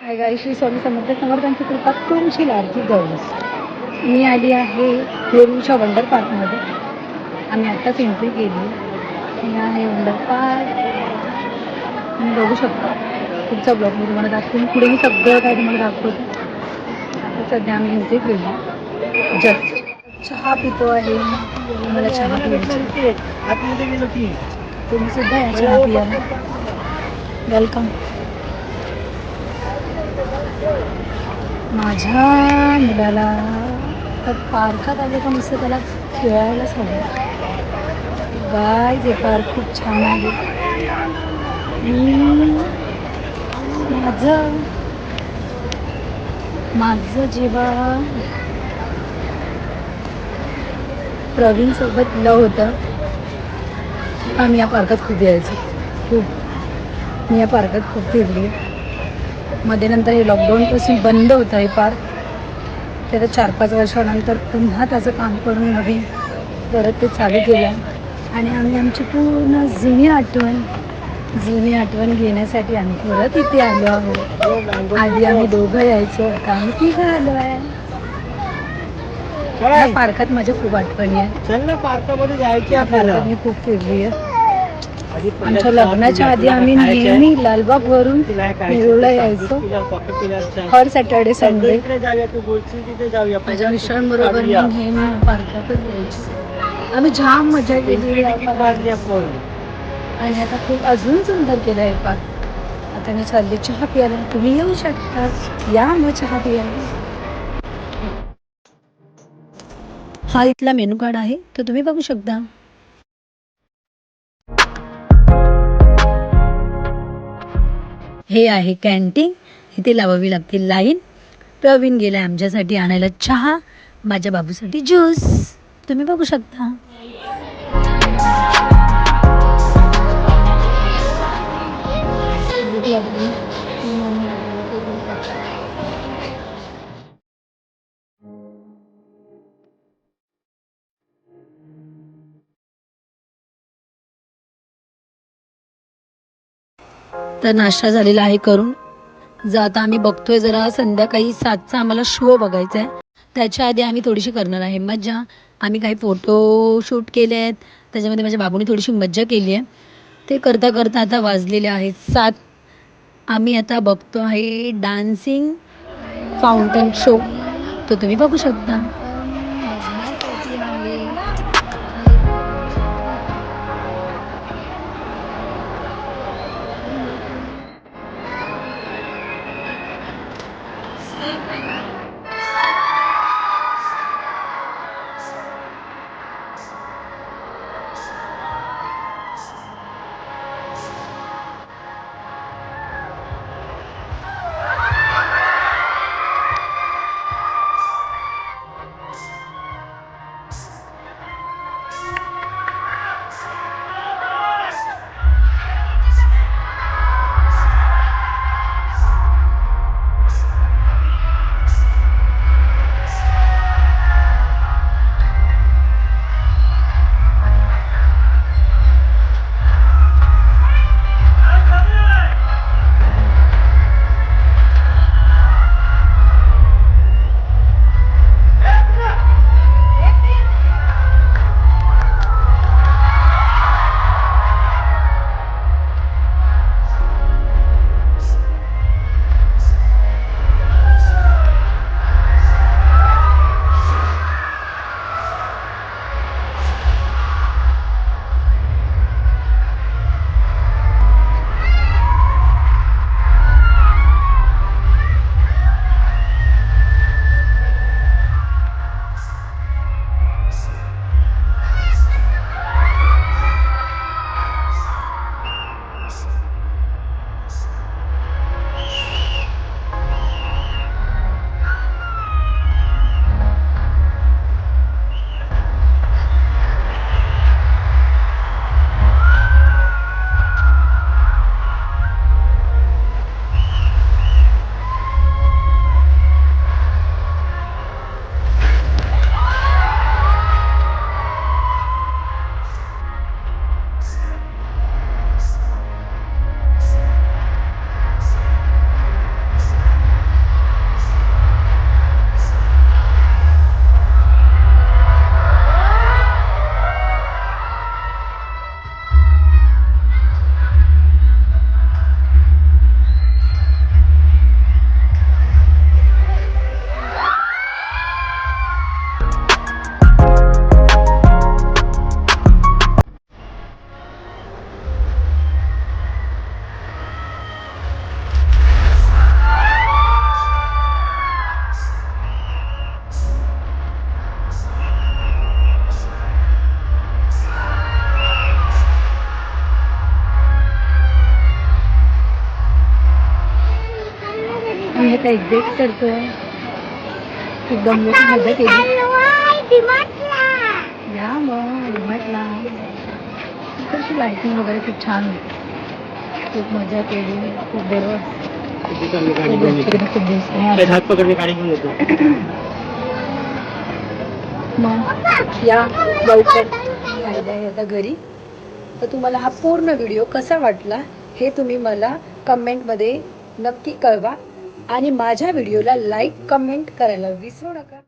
हाय गाई, श्री स्वामी समर्थ समर्थांची कृपा तुमची लाडकी गौरी. मी आली आहे वेरूळच्या वंडर पार्कमध्ये. आम्ही आत्ताच एंट्री केली. हे आहे वंडर पार्क. तुम्ही बघू शकता. पुढचा ब्लॉग मी तुम्हाला दाखवून पुढे मी सगळं काय तुम्हाला दाखवते. आता सध्या आम्ही एंट्री केली. जस्ट चहा पितो आहे. मला चहा पियायची. तुम्ही सुद्धा या चहा पियाला. वेलकम. माझ्या मुलाला तर पार्कात आले का नुसतं त्याला खेळायलाच हवं. गाय जे पार्क खूप छान आहे. माझं जेव्हा प्रवीण सोबत लव होतं आम्ही या पार्कात खूप यायचो. मी या पार्कात खूप फिरली. मध्ये नंतर हे लॉकडाऊनपासून बंद होतं हे पार्क. त्याला 4-5 वर्षानंतर पुन्हा त्याचं काम करून नवीन परत ते चालू केलं. आणि आम्ही आमची पूर्ण जुनी आठवण घेण्यासाठी आम्ही परत इथे आलो आहोत. आधी आम्ही दोघं यायचो, आता आम्ही तिघं आलो आहे. या पार्कात माझ्या खूप आठवणी आहे. पार्कामध्ये जायची आपल्याला. मी खूप फिरली आहे. आमच्या लग्नाच्या आधी आम्ही नेहमी लालबाग वरून वेरूळला यायचो. हर सॅटर्डे संडे माझ्या मिस्टरांबरोबर मी नेहमी पार्कातच यायची. आम्ही जाम मजा केली. आणि आता खूप अजून सुंदर केलं आहे पार्क. आता मी चालले चहा प्यायला. तुम्ही येऊ शकता. या मग चहा प्यायला. हा इथला मेनू कार्ड आहे, तर तुम्ही बघू शकता. हे आहे कॅन्टीन. इथे लावावी लागते लाईन. प्रवीण गेला आमच्यासाठी आणायला चहा, माझ्या बाबूसाठी ज्यूस. तुम्ही बघू शकता. तर नाश्ता झालेला आहे करून. आता आम्ही बघतोय जरा संध्याकाळी 7चा आम्हाला शो बघायचा आहे. त्याच्या आधी आम्ही थोडीशी करणार आहे मज्जा. आम्ही काही फोटो शूट केले आहेत, त्याच्यामध्ये माझ्या बाबूने थोडीशी मज्जा केली आहे. ते करता करता आता वाजलेले आहेत 7. आम्ही आता बघतो आहे डान्सिंग फाउंटन शो, तो तुम्ही बघू शकता. आता एक्झॅक्ट करतोय. एकदम मजा केली. या मग म्हटला तिकडची लायटिंग वगैरे खूप छान होती. खूप मजा केली. खूप दिवस हात पकडले गाडी घेऊन येतो. मग या लवकर आलेलं आता घरी. तर तुम्हाला हा पूर्ण व्हिडिओ कसा वाटला हे तुम्ही मला कमेंटमध्ये नक्की कळवा आणि माझ्या व्हिडिओला लाईक कमेंट करायला विसरू नका.